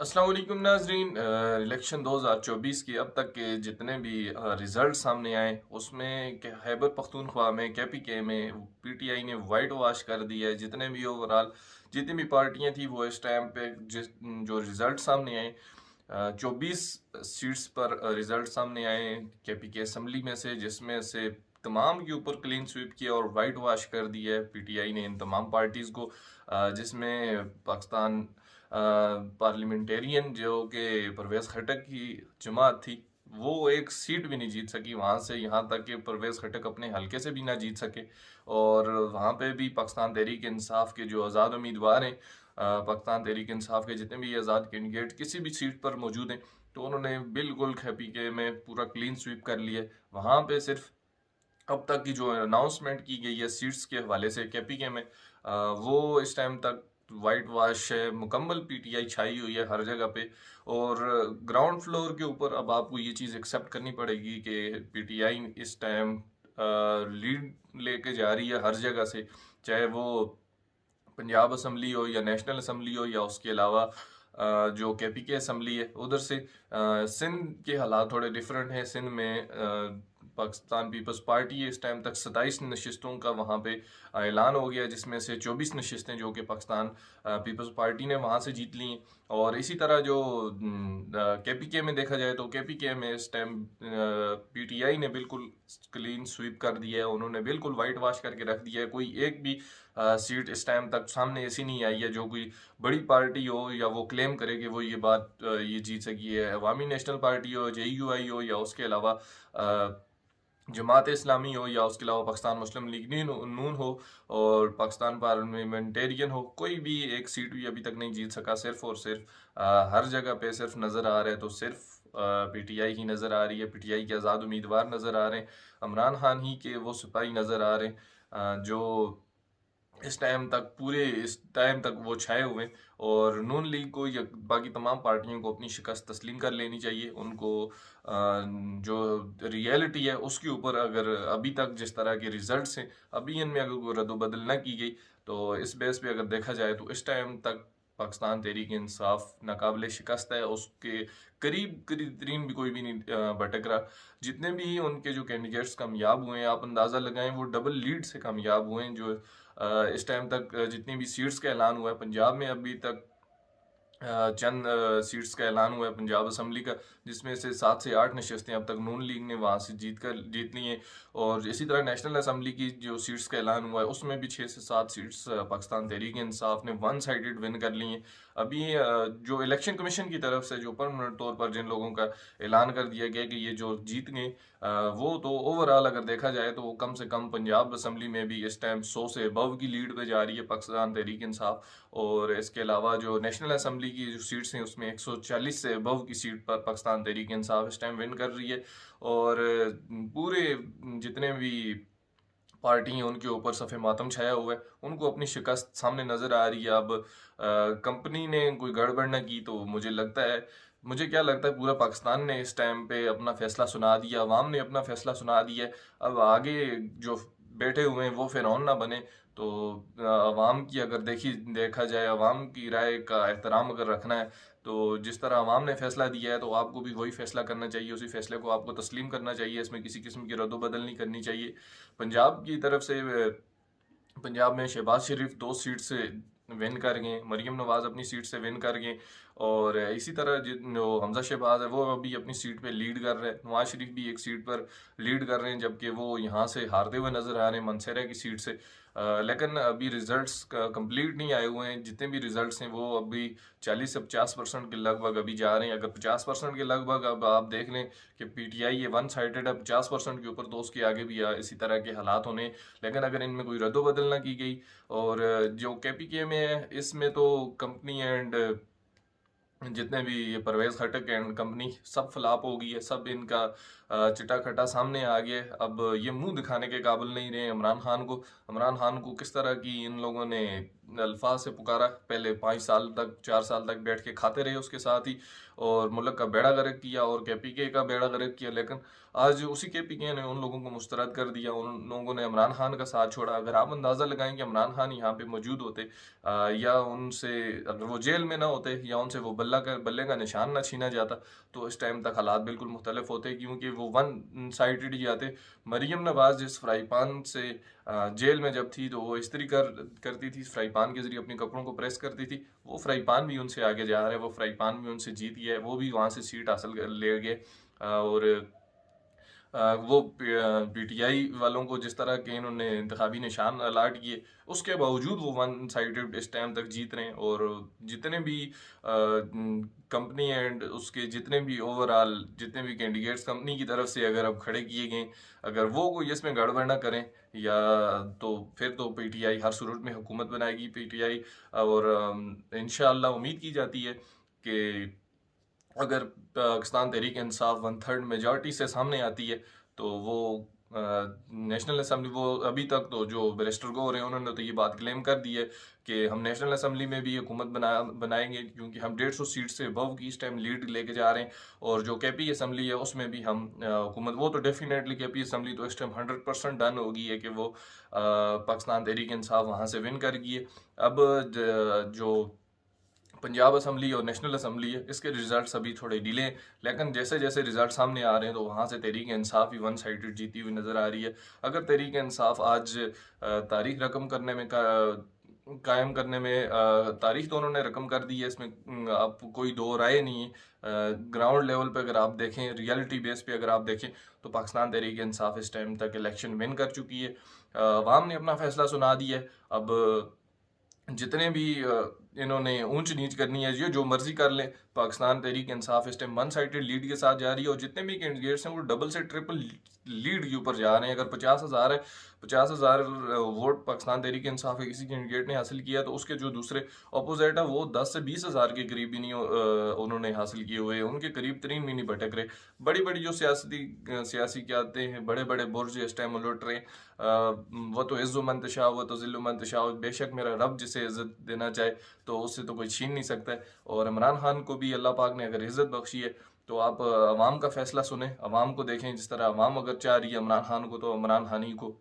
अस्सलाम वालेकुम नाजरीन। इलेक्शन 2024 की अब तक के जितने भी रिजल्ट सामने आए उसमें खैबर पख्तूनख्वा में KPK में PTI ने वाइट वॉश कर दिया है। जितने भी ओवरऑल जितनी भी पार्टियां थी वो इस टाइम पे जो रिजल्ट सामने आए 24 सीट्स पर रिजल्ट सामने आए KPK असम्बली में से, जिसमें से तमाम के ऊपर क्लीन स्वीप किया और वाइट वॉश कर दिया है PTI ने इन तमाम पार्टीज को, जिसमें पाकिस्तान पार्लियामेंटेरियन जो कि परवेज़ खटक की जमात थी वो एक सीट भी नहीं जीत सकी। वहाँ से यहाँ तक कि परवेज़ खटक अपने हलके से भी ना जीत सके। और वहाँ पे भी पाकिस्तान तहरीक इंसाफ के जो आज़ाद उम्मीदवार हैं, पाकिस्तान तहरीक इंसाफ के जितने भी आज़ाद कैंडिडेट किसी भी सीट पर मौजूद हैं, तो उन्होंने बिल्कुल KPK में पूरा क्लीन स्वीप कर लिया। वहाँ पे सिर्फ अब तक की जो अनाउंसमेंट की गई है सीट्स के हवाले से KPK में, वो इस टाइम तक वाइट वॉश है, मुकम्मल PTI छाई हुई है हर जगह पे। और ग्राउंड फ्लोर के ऊपर अब आपको ये चीज़ एक्सेप्ट करनी पड़ेगी कि PTI इस टाइम लीड लेके जा रही है हर जगह से, चाहे वो पंजाब असम्बली हो या नेशनल असम्बली हो या उसके अलावा जो KPK असम्बली है उधर से। सिंध के हालात थोड़े डिफरेंट हैं। सिंध में पाकिस्तान पीपल्स पार्टी इस टाइम तक 27 नशस्तों का वहाँ पे ऐलान हो गया, जिसमें से 24 नशस्तें जो कि पाकिस्तान पीपल्स पार्टी ने वहाँ से जीत ली हैं। और इसी तरह जो KPK में देखा जाए तो KPK में इस टाइम PTI ने बिल्कुल क्लीन स्वीप कर दिया है। उन्होंने बिल्कुल वाइट वॉश करके रख दिया है। कोई एक भी सीट इस टाइम तक सामने ऐसी नहीं आई है जो कोई बड़ी पार्टी हो या वो क्लेम करे कि वो ये बात ये जीत सकी है। अवामी नेशनल पार्टी हो, JUI हो, या उसके अलावा जमात इस्लामी हो, या उसके अलावा पाकिस्तान मुस्लिम लीग नून हो, और पाकिस्तान पार्लियामेंटेरियन हो, कोई भी एक सीट भी अभी तक नहीं जीत सका। सिर्फ और सिर्फ हर जगह पे सिर्फ नज़र आ रहा है तो सिर्फ PTI ही नज़र आ रही है। PTI के आज़ाद उम्मीदवार नज़र आ रहे हैं, इमरान खान ही के वो सिपाही नज़र आ रहे हैं, जो इस टाइम तक वो छाए हुए हैं। और नून लीग को या बाकी तमाम पार्टियों को अपनी शिकस्त तस्लीम कर लेनी चाहिए। उनको जो रियलिटी है उसके ऊपर, अगर अभी तक जिस तरह के रिजल्ट्स हैं अभी इनमें अगर कोई रद्दबदल ना की गई तो इस बेस पे अगर देखा जाए तो इस टाइम तक पाकिस्तान तहरीक इंसाफ नाकाबिले शिकस्त है। उसके करीब करीब तरीन भी कोई भी नहीं भटक रहा। जितने भी उनके जो कैंडिडेट्स कामयाब हुए हैं, आप अंदाज़ा लगाएं वो डबल लीड से कामयाब हुए हैं। जो इस टाइम तक जितनी भी सीट्स का ऐलान हुआ है पंजाब में, अभी तक चंद सीट्स का ऐलान हुआ है पंजाब असम्बली का, जिसमें से 7 से 8 नशस्तें अब तक नून लीग ने वहाँ से जीत ली हैं। और इसी तरह नेशनल असम्बली की जो सीट्स का ऐलान हुआ है उसमें भी 6 से 7 सीट्स पाकिस्तान तहरीक इंसाफ ने वन साइडेड विन कर ली हैं। अभी जो इलेक्शन कमीशन की तरफ से जो परमानेंट तौर पर जिन लोगों का ऐलान कर दिया गया कि ये जो जीत गए, वो तो ओवरऑल अगर देखा जाए तो कम से कम पंजाब असम्बली में भी इस टाइम 100 से अबव की लीड पे जा रही है पाकिस्तान तहरीक इंसाफ। और इसके अलावा जो नेशनल असम्बली की जो सीट्स हैं उसमें 140 से अबव की सीट पर पाकिस्तान तहरीक इंसाफ इस टाइम विन कर रही है। और पूरे जितने भी पार्टी हैं उनके ऊपर सफ़े मातम छाया हुआ है, उनको अपनी शिकस्त सामने नज़र आ रही है। अब कंपनी ने कोई गड़बड़ ना की तो मुझे क्या लगता है पूरा पाकिस्तान ने इस टाइम पे अपना फैसला सुना दिया, अवाम ने अपना फैसला सुना दिया है। अब आगे जो बैठे हुए हैं वो फिरौन ना बने। तो अवाम की अगर देखा जाए, अवाम की राय का एहतराम अगर रखना है तो जिस तरह अवाम ने फैसला दिया है तो आपको भी वही फैसला करना चाहिए, उसी फैसले को आपको तस्लीम करना चाहिए। इसमें किसी किस्म की रद्दोबदल नहीं करनी चाहिए। पंजाब की तरफ से पंजाब में शहबाज शरीफ 2 सीट से विन कर गए, मरीम नवाज अपनी सीट से विन कर गए। और इसी तरह जो हमजा शहबाज है वो अभी अपनी सीट पे लीड कर रहे हैं। नवाज शरीफ भी एक सीट पर लीड कर रहे हैं, जबकि वो यहाँ से हारते हुए नजर आ रहे हैं मनसेरा की सीट से। लेकिन अभी रिजल्ट्स कंप्लीट नहीं आए हुए हैं। जितने भी रिजल्ट्स हैं वो अभी 40 से 50% के लगभग अभी जा रहे हैं। अगर 50% के लगभग अब आप देख लें कि PTI ये वन साइडेड है 50% के ऊपर, तो उसके आगे भी इसी तरह के हालात होने। लेकिन अगर इनमें कोई रद्दोबदल ना की गई, और जो KPK में है इसमें तो कंपनी एंड जितने भी ये परवेज खटक एंड कंपनी सब फ्लॉप हो गई है। सब इनका चिटा खटा सामने आ गया है। अब ये मुंह दिखाने के काबिल नहीं रहे इमरान खान को। इमरान खान को किस तरह की इन लोगों ने अल्फाज से पुकारा, पहले 5 साल तक 4 साल तक बैठ के खाते रहे उसके साथ ही, और मुल्क का बेड़ा गर्क किया और KPK का बेड़ा गर्क किया। लेकिन आज उसी KPK ने उन लोगों को मुस्तरद कर दिया, उन लोगों ने इमरान खान का साथ छोड़ा। अगर आप अंदाज़ा लगाएं कि इमरान खान यहाँ पे मौजूद होते, या उनसे अगर वो जेल में ना होते, या उनसे वो बल्ले का निशान ना छीना जाता, तो इस टाइम तक हालात बिल्कुल मुख्तलिफ होते, क्योंकि वो वन साइडेड जाते। मरीम नवाज जिस फ्राई पान से जेल में जब थी, तो वो इस्त्री करती थी, फ्राई पान के जरिए अपने कपड़ों को प्रेस करती थी। वो फ्राई पान भी उनसे आगे जा रहा है, वो फ्राई पान भी उनसे जीत गया है, वो भी वहाँ से सीट हासिल ले गए। और वो PTI वालों को जिस तरह के इन्होंने इंतखाबी निशान अलाट किए, उसके बावजूद वो वन साइडेड इस टाइम तक जीत रहे हैं। और जितने भी कंपनी एंड उसके जितने भी ओवरऑल जितने भी कैंडिडेट्स कंपनी की तरफ से अगर अब खड़े किए गए, अगर वो कोई इसमें गड़बड़ ना करें, या तो फिर तो PTI हर सूरत में हुकूमत बनाएगी PTI। और इंशाअल्लाह उम्मीद की जाती है कि अगर पाकिस्तान तहरीक इंसाफ 1/3 मेजॉरिटी से सामने आती है, तो वो नेशनल असम्बली, वो अभी तक तो जो बैरिस्टर गौर हैं उन्होंने तो ये बात क्लेम कर दी है कि हम नेशनल असम्बली में भी हुकूमत बनाएंगे, क्योंकि हम 150 सीट से अबव की इस टाइम लीड लेके जा रहे हैं। और जो KP असम्बली है उसमें भी हम हुकूमत, वो तो डेफिनेटली KP असम्बली तो इस टाइम 100% डन होगी है कि वो पाकिस्तान तहरीक इंसाफ वहाँ से विन कर गई है। अब जो पंजाब असम्बली और नेशनल असम्बली है, इसके रिजल्ट्स अभी थोड़े डिले हैं, लेकिन जैसे जैसे रिजल्ट सामने आ रहे हैं, तो वहाँ से तहरीक इंसाफ ही वन साइडेड जीती हुई नज़र आ रही है। अगर तहरीक इंसाफ आज तारीख रकम करने में कायम करने में, तारीख तो उन्होंने रकम कर दी है, इसमें अब कोई दो राय नहीं है। ग्राउंड लेवल पे अगर आप देखें, रियलिटी बेस पे अगर आप देखें, तो पाकिस्तान तहरीक इंसाफ इस टाइम तक इलेक्शन विन कर चुकी है। अवाम ने अपना फैसला सुना दिया है। अब जितने भी इन्होंने ऊंच नीच करनी है, ये जो मर्जी कर लें, पाकिस्तान तहरीक इंसाफ इस टाइम वन साइडेड लीड के साथ जा रही है। और जितने भी कैंडिडेट्स हैं वो डबल से ट्रिपल लीड के ऊपर जा रहे हैं। अगर 50,000 है, 50,000 वोट पाकिस्तान तहरीक इंसाफ के किसी कैंडिडेट ने हासिल किया, तो उसके जो दूसरे अपोजिट है वो 10 से 20,000 के करीब भी नहीं उन्होंने हासिल किए हुए, उनके करीब तरीन भी नहीं भटक रहे। बड़ी बड़ी जो सियासी कहते हैं, बड़े बड़े बुर्ज इस टाइम उलट रहे। वो तो इज़्ज़ो मंतशा, वो तो ज़िल्लु मंतशा, बेशक मेरा रब जिसे इज़्ज़त देना चाहे तो उससे तो कोई छीन नहीं सकता है। और इमरान खान को भी अल्लाह पाक ने अगर इज़्ज़त बख्शी है, तो आप अवाम का फैसला सुने, अवाम को देखें। जिस तरह अवाम अगर चाह रही है इमरान खान को, तो इमरान खान ही को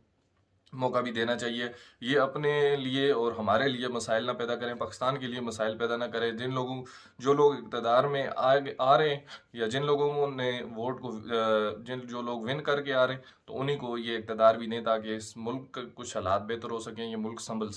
मौका भी देना चाहिए। ये अपने लिए और हमारे लिए मसाइल ना पैदा करें, पाकिस्तान के लिए मसाइल पैदा ना करें। जो लोग इक़्तिदार में आ रहे हैं, या जिन लोगों ने वोट को जो लोग विन करके आ रहे हैं, तो उन्हीं को ये इक़्तिदार भी दें, ताकि इस मुल्क के कुछ हालात बेहतर हो सकें, ये मुल्क संभल सके।